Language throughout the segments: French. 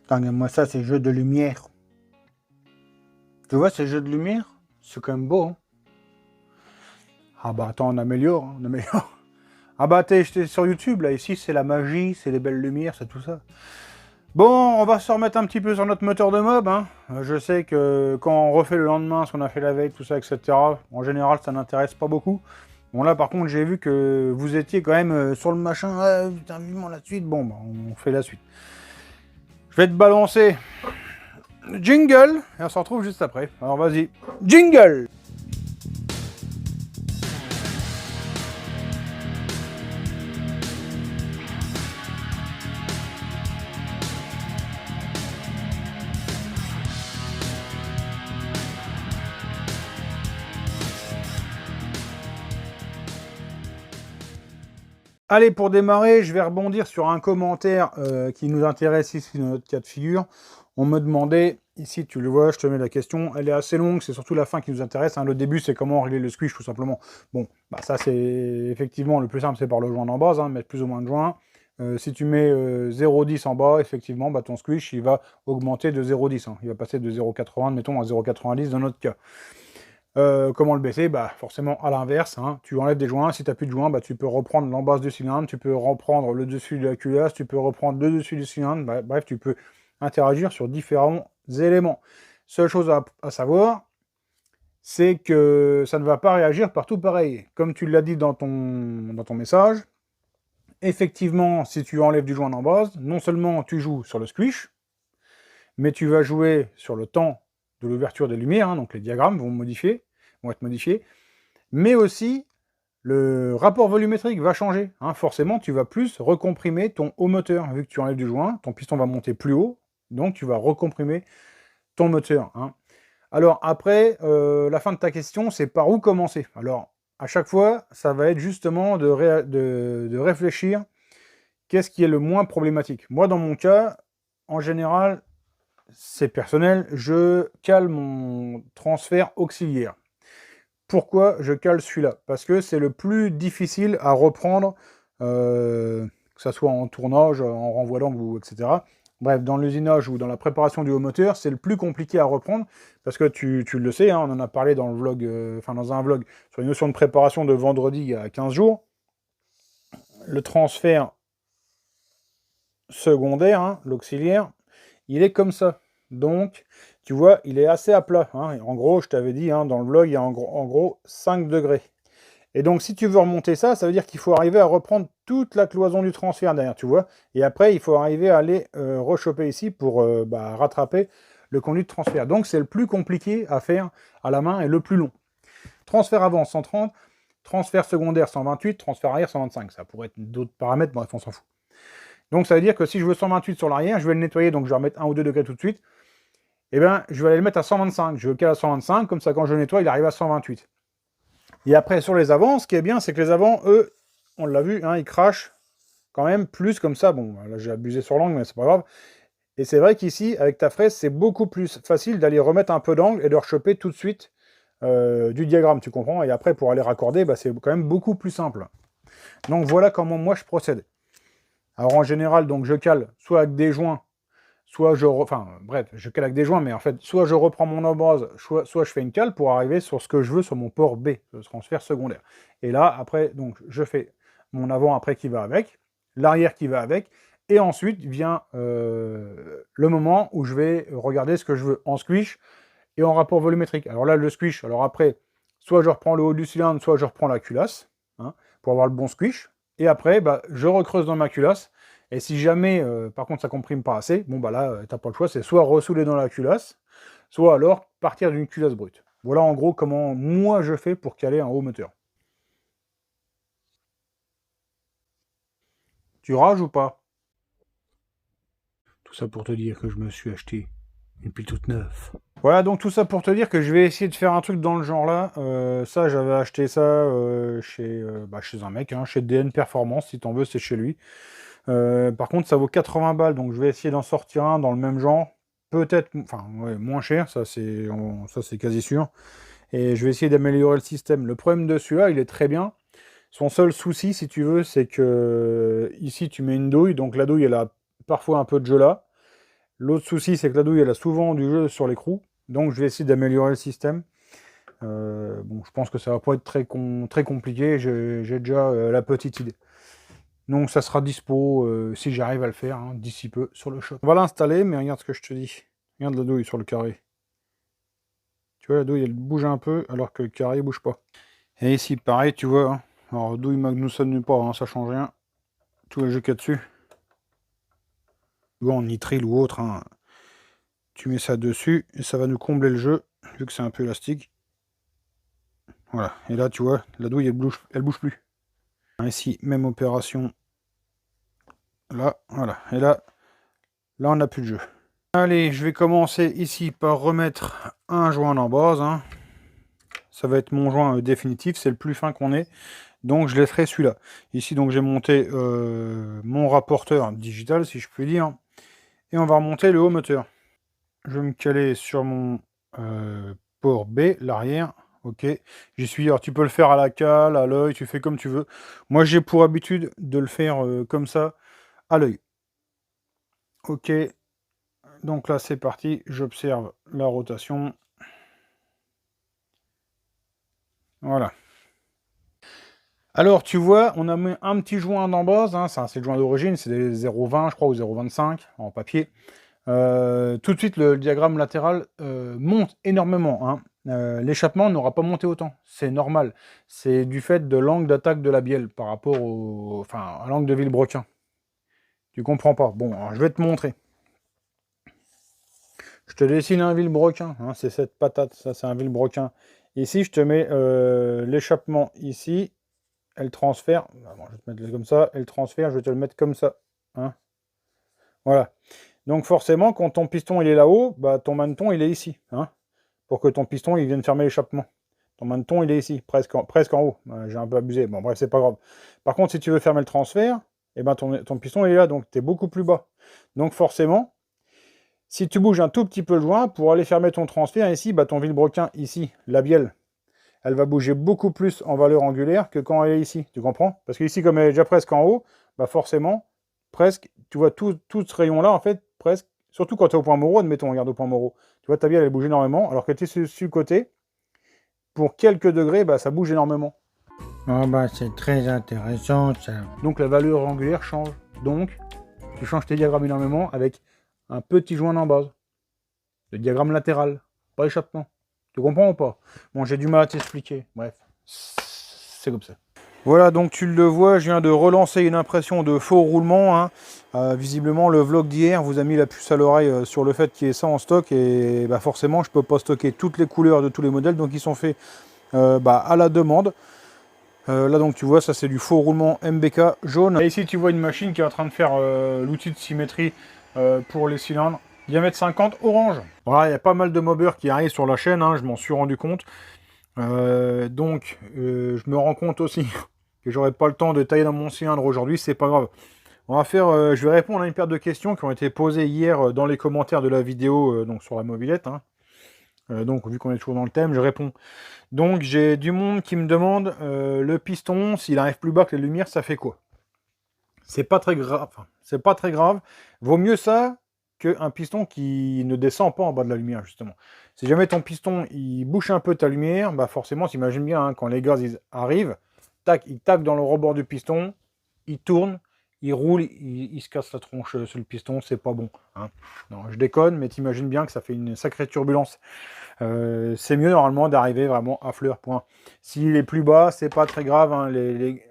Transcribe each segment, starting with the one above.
Regarde-moi ça, ces jeux de lumière. Tu vois ces jeux de lumière? C'est quand même beau, hein. Ah bah attends, on améliore, hein, on améliore. Ah bah j'étais sur YouTube, là, ici c'est la magie, c'est les belles lumières, c'est tout ça. Bon, on va se remettre un petit peu sur notre moteur de mob, hein. Je sais que quand on refait le lendemain ce qu'on a fait la veille, tout ça, etc., en général ça n'intéresse pas beaucoup. Bon là par contre j'ai vu que vous étiez quand même sur le machin, ah, putain vivement la suite, bon bah on fait la suite. Je vais te balancer jingle, et on se retrouve juste après. Alors vas-y, jingle! Allez, pour démarrer, je vais rebondir sur un commentaire qui nous intéresse ici dans notre cas de figure. On me demandait, ici tu le vois, je te mets la question, elle est assez longue, c'est surtout la fin qui nous intéresse, hein. Le début c'est comment régler le squish tout simplement. Bon, bah ça c'est effectivement le plus simple, c'est par le joint en base, hein, mettre plus ou moins de joints. Si tu mets 0,10 en bas, effectivement, bah, ton squish il va augmenter de 0,10, hein. Il va passer de 0,80 mettons à 0,90 dans notre cas. Comment le baisser? Bah forcément à l'inverse, hein. Tu enlèves des joints, si tu n'as plus de joints, bah, tu peux reprendre l'embase du cylindre, tu peux reprendre le dessus de la culasse, tu peux reprendre le dessus du cylindre, bah, bref, tu peux interagir sur différents éléments. Seule chose à savoir, c'est que ça ne va pas réagir partout pareil. Comme tu l'as dit dans ton message, effectivement, si tu enlèves du joint d'embase, non seulement tu joues sur le squish, mais tu vas jouer sur le temps de l'ouverture des lumières, hein, donc les diagrammes vont être modifiés, mais aussi le rapport volumétrique va changer, hein. Forcément, tu vas plus recomprimer ton haut moteur, vu que tu enlèves du joint, ton piston va monter plus haut, donc tu vas recomprimer ton moteur, hein. Alors après, la fin de ta question, c'est par où commencer? Alors, à chaque fois, ça va être justement de réfléchir qu'est-ce qui est le moins problématique. Moi, dans mon cas, en général, c'est personnel, je cale mon transfert auxiliaire. Pourquoi je cale celui-là? Parce que c'est le plus difficile à reprendre, que ça soit en tournage, en renvoi d'angle, ou etc. Bref, dans l'usinage ou dans la préparation du haut moteur, c'est le plus compliqué à reprendre, parce que tu le sais, hein, on en a parlé dans le vlog, dans un vlog, sur une notion de préparation de vendredi il y a 15 jours. Le transfert secondaire, hein, l'auxiliaire, il est comme ça. Donc, tu vois, il est assez à plat, hein. En gros, je t'avais dit, hein, dans le vlog, il y a en gros 5 degrés. Et donc, si tu veux remonter ça, ça veut dire qu'il faut arriver à reprendre toute la cloison du transfert derrière, tu vois. Et après, il faut arriver à aller rechoper ici pour rattraper le conduit de transfert. Donc, c'est le plus compliqué à faire à la main et le plus long. Transfert avant 130, transfert secondaire 128, transfert arrière 125. Ça pourrait être d'autres paramètres, bref, on s'en fout. Donc, ça veut dire que si je veux 128 sur l'arrière, je vais le nettoyer, donc je vais remettre 1 ou 2 degrés tout de suite. Et bien, je vais aller le mettre à 125. Je veux qu'à 125, comme ça, quand je le nettoie, il arrive à 128. Et après, sur les avants, ce qui est bien, c'est que les avants, eux, on l'a vu, hein, ils crachent quand même plus comme ça. Bon, là, j'ai abusé sur l'angle, mais c'est pas grave. Et c'est vrai qu'ici, avec ta fraise, c'est beaucoup plus facile d'aller remettre un peu d'angle et de rechoper tout de suite du diagramme, tu comprends? Et après, pour aller raccorder, bah, c'est quand même beaucoup plus simple. Donc, voilà comment moi, je procède. Alors, en général, donc, je cale soit avec des joints, soit je cale avec des joints, mais en fait, soit je reprends mon embase, soit je fais une cale pour arriver sur ce que je veux sur mon port B, le transfert secondaire. Et là, après, donc, je fais mon avant après qui va avec, l'arrière qui va avec, et ensuite vient le moment où je vais regarder ce que je veux en squish et en rapport volumétrique. Alors là, le squish, alors après, soit je reprends le haut du cylindre, soit je reprends la culasse, hein, pour avoir le bon squish, et après, bah, je recreuse dans ma culasse. Et si jamais, par contre, ça comprime pas assez, bon bah là, t'as pas le choix, c'est soit ressouler dans la culasse, soit alors partir d'une culasse brute. Voilà en gros comment moi je fais pour caler un haut moteur. Tu rages ou pas? Tout ça pour te dire que je me suis acheté une pile toute neuve. Voilà, donc tout ça pour te dire que je vais essayer de faire un truc dans le genre là. Ça, j'avais acheté ça chez un mec, hein, chez DN Performance, si t'en veux, c'est chez lui. Par contre, ça vaut 80 balles, donc je vais essayer d'en sortir un dans le même genre. Peut-être, enfin, ouais, moins cher, ça c'est quasi sûr. Et je vais essayer d'améliorer le système. Le problème de celui-là, il est très bien. Son seul souci, si tu veux, c'est que ici tu mets une douille, donc la douille elle a parfois un peu de jeu là. L'autre souci, c'est que la douille, elle a souvent du jeu sur l'écrou. Donc, je vais essayer d'améliorer le système. Bon, je pense que ça va pas être très compliqué. J'ai déjà la petite idée. Donc, ça sera dispo, si j'arrive à le faire, hein, d'ici peu, sur le shop. On va l'installer, mais regarde ce que je te dis. Regarde la douille sur le carré. Tu vois, la douille, elle bouge un peu, alors que le carré bouge pas. Et ici, pareil, tu vois. Hein. Alors, douille Magnusson pas, hein, ça change rien. Tous les jeux qu'il y a dessus. Ou en nitril ou autre, hein. Tu mets ça dessus, et ça va nous combler le jeu, vu que c'est un peu élastique. Voilà, et là, tu vois, la douille, elle bouge plus. Ici, même opération. Là, voilà. Et là, on n'a plus de jeu. Allez, je vais commencer ici par remettre un joint en base. Hein. Ça va être mon joint définitif, c'est le plus fin qu'on ait. Donc je laisserai celui-là. Ici, donc j'ai monté mon rapporteur digital, si je puis dire. Et on va remonter le haut moteur. Je vais me caler sur mon port B, l'arrière. Ok, j'y suis. Alors tu peux le faire à la cale, à l'œil, tu fais comme tu veux. Moi j'ai pour habitude de le faire comme ça, à l'œil. Ok, donc là c'est parti, j'observe la rotation. Voilà. Alors tu vois, on a mis un petit joint en base, hein, c'est le joint d'origine, c'est des 0,20 je crois, ou 0,25 en papier. Tout de suite le diagramme latéral monte énormément. Hein. L'échappement n'aura pas monté autant, c'est normal. C'est du fait de l'angle d'attaque de la bielle par rapport à l'angle de Villebrequin. Tu comprends pas. Bon, alors je vais te montrer. Je te dessine un Villebrequin, hein, c'est cette patate, ça c'est un Villebrequin. Ici, je te mets l'échappement ici, elle transfère, bon, je vais te mettre comme ça, elle transfère, je vais te le mettre comme ça. Hein. Voilà. Donc forcément, quand ton piston il est là-haut, bah, ton maneton il est ici. Hein, pour que ton piston il vienne fermer l'échappement. Ton maneton il est ici, presque en haut. J'ai un peu abusé, bon bref, c'est pas grave. Par contre, si tu veux fermer le transfert, eh ben, ton piston il est là, donc tu es beaucoup plus bas. Donc forcément, si tu bouges un tout petit peu le joint, pour aller fermer ton transfert ici, bah, ton Villebrequin ici, la bielle, elle va bouger beaucoup plus en valeur angulaire que quand elle est ici. Tu comprends? Parce qu'ici, comme elle est déjà presque en haut, bah forcément, presque, tu vois tout ce rayon-là, en fait, presque, surtout quand tu es au point Moreau, admettons, regarde au point Moreau, tu vois ta bielle, elle bouge énormément, alors que tu es sur le côté, pour quelques degrés, bah, ça bouge énormément. Ah bah c'est très intéressant ça. Donc la valeur angulaire change. Donc, tu changes tes diagrammes énormément avec un petit joint en base. Le diagramme latéral, pas l'échappement. Tu comprends ou pas? Bon, j'ai du mal à t'expliquer. Bref, c'est comme ça. Voilà, donc tu le vois, je viens de relancer une impression de faux roulement. Hein. Visiblement, le vlog d'hier vous a mis la puce à l'oreille sur le fait qu'il y ait ça en stock. Et bah, forcément, je ne peux pas stocker toutes les couleurs de tous les modèles. Donc, ils sont faits à la demande. Là, donc, tu vois, ça, c'est du faux roulement MBK jaune. Et ici, tu vois une machine qui est en train de faire l'outil de symétrie pour les cylindres. Diamètre 50 orange. Voilà, il y a pas mal de mobbers qui arrivent sur la chaîne, hein, je m'en suis rendu compte. Donc, je me rends compte aussi que j'aurai pas le temps de tailler dans mon cylindre aujourd'hui, c'est pas grave. On va faire, je vais répondre à une paire de questions qui ont été posées hier dans les commentaires de la vidéo donc sur la mobilette. Hein. Donc, vu qu'on est toujours dans le thème, je réponds. Donc, j'ai du monde qui me demande le piston, s'il arrive plus bas que les lumières, ça fait quoi? C'est pas très grave. Enfin, c'est pas très grave. Vaut mieux ça qu'un piston qui ne descend pas en bas de la lumière, justement. Si jamais ton piston, il bouche un peu ta lumière, bah forcément, t'imagines bien, hein, quand les gaz ils arrivent, tac, ils tapent dans le rebord du piston, ils tournent, ils roulent, ils se cassent la tronche sur le piston, c'est pas bon. Hein. Non, je déconne, mais t'imagines bien que ça fait une sacrée turbulence. C'est mieux, normalement, d'arriver vraiment à fleur, point. S'il est plus bas, c'est pas très grave. Hein,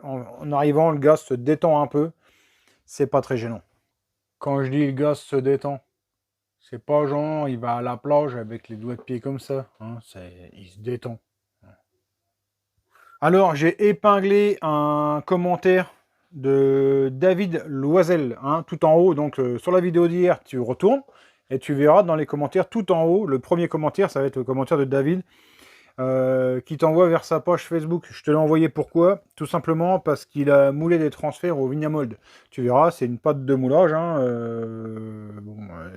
en arrivant, le gaz se détend un peu. C'est pas très gênant. Quand je dis le gaz se détend, c'est pas genre il va à la plage avec les doigts de pied comme ça. Hein, il se détend. Alors j'ai épinglé un commentaire de David Loisel, hein, tout en haut. Donc sur la vidéo d'hier, tu retournes et tu verras dans les commentaires tout en haut. Le premier commentaire, ça va être le commentaire de David. Qui t'envoie vers sa page Facebook. Je te l'ai envoyé pourquoi? Tout simplement parce qu'il a moulé des transferts au Vignamold. Tu verras, c'est une pâte de moulage. Hein,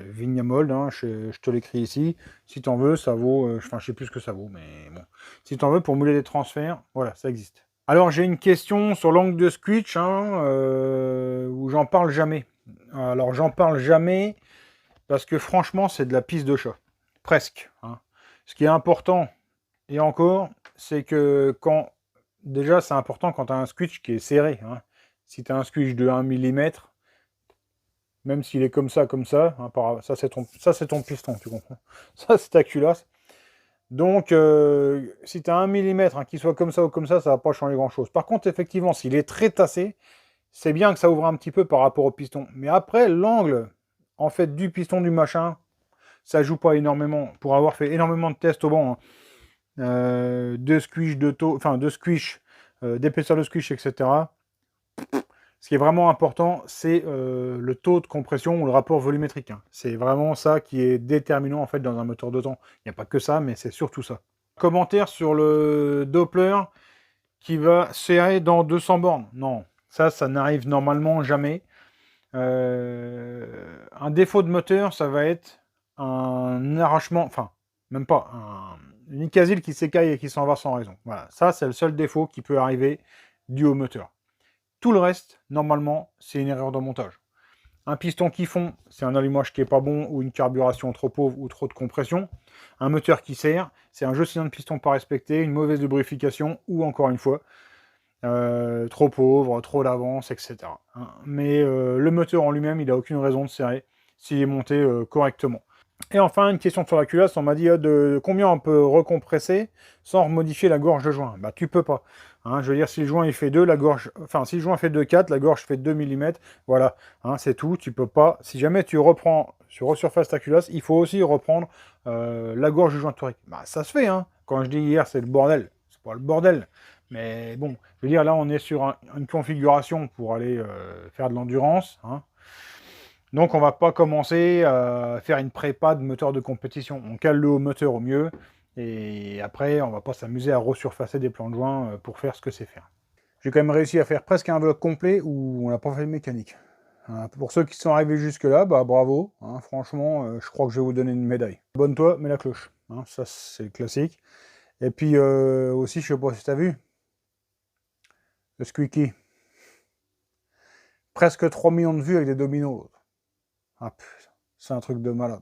Vignamold, hein, je te l'écris ici. Si t'en veux, ça vaut... Enfin, je sais plus ce que ça vaut, mais bon. Si t'en veux pour mouler des transferts, voilà, ça existe. Alors, j'ai une question sur l'angle de Squitch, hein, où j'en parle jamais. Alors, j'en parle jamais parce que franchement, c'est de la pisse de chat. Presque. Hein. Ce qui est important, et encore, c'est que quand... Déjà, c'est important quand tu as un squelch qui est serré. Hein. Si tu as un squelch de 1 mm, même s'il est comme ça, hein, ça c'est ton piston, tu comprends. Ça c'est ta culasse. Donc, si tu as 1 mm, hein, qu'il soit comme ça ou comme ça va pas changer grand-chose. Par contre, effectivement, s'il est très tassé, c'est bien que ça ouvre un petit peu par rapport au piston. Mais après, l'angle, en fait, du piston, du machin, ça joue pas énormément. Pour avoir fait énormément de tests au banc, hein, de squish, de squish, d'épaisseur de squish, etc. Ce qui est vraiment important, c'est le taux de compression ou le rapport volumétrique. Hein. C'est vraiment ça qui est déterminant en fait dans un moteur de temps. Il n'y a pas que ça, mais c'est surtout ça. Commentaire sur le Doppler qui va serrer dans 200 bornes. Non, ça n'arrive normalement jamais. Un défaut de moteur, ça va être un arrachement, enfin, même pas, une icasile qui s'écaille et qui s'en va sans raison. Voilà, ça c'est le seul défaut qui peut arriver dû au moteur. Tout le reste, normalement, c'est une erreur de montage. Un piston qui fond, c'est un allumage qui est pas bon, ou une carburation trop pauvre, ou trop de compression. Un moteur qui serre, c'est un jeu de cylindre piston pas respecté, une mauvaise lubrification, ou encore une fois, trop pauvre, trop d'avance, etc. Hein. Mais le moteur en lui-même, il n'a aucune raison de serrer, s'il est monté correctement. Et enfin, une question sur la culasse, on m'a dit de combien on peut recompresser sans modifier la gorge de joint. Bah tu peux pas. Hein, je veux dire, si le joint il fait 2, la gorge. Enfin, si le joint fait 2,4, la gorge fait 2 mm. Voilà, hein, c'est tout. Tu peux pas. Si jamais tu resurfaces ta culasse, il faut aussi reprendre la gorge du joint torique. Bah ça se fait, hein. Quand je dis hier, c'est le bordel. C'est pas le bordel. Mais bon, je veux dire, là on est sur une configuration pour aller faire de l'endurance. Hein. Donc on va pas commencer à faire une prépa de moteur de compétition. On cale le haut moteur au mieux, et après on va pas s'amuser à resurfacer des plans de joint pour faire ce que c'est faire. J'ai quand même réussi à faire presque un vlog complet où on n'a pas fait de mécanique. Pour ceux qui sont arrivés jusque là, bah bravo, hein, franchement, je crois que je vais vous donner une médaille. Abonne-toi, mets la cloche, hein, ça c'est le classique. Et puis aussi, je sais pas si tu as vu, le Squeaky. Presque 3 millions de vues avec des dominos. Ah putain, c'est un truc de malade.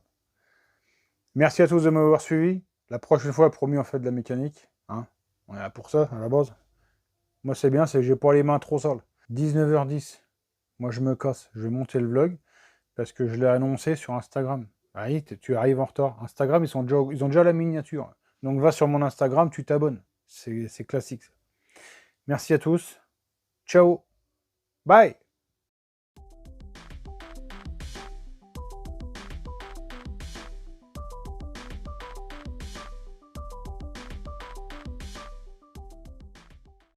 Merci à tous de m'avoir suivi. La prochaine fois, promis, on fait de la mécanique. Hein. On est là pour ça, à la base. Moi, c'est bien, c'est que j'ai pas les mains trop sales. 19h10. Moi, je me casse. Je vais monter le vlog parce que je l'ai annoncé sur Instagram. Ah oui, tu arrives en retard. Instagram, ils ont déjà la miniature. Donc, va sur mon Instagram, tu t'abonnes. C'est classique. Merci à tous. Ciao. Bye.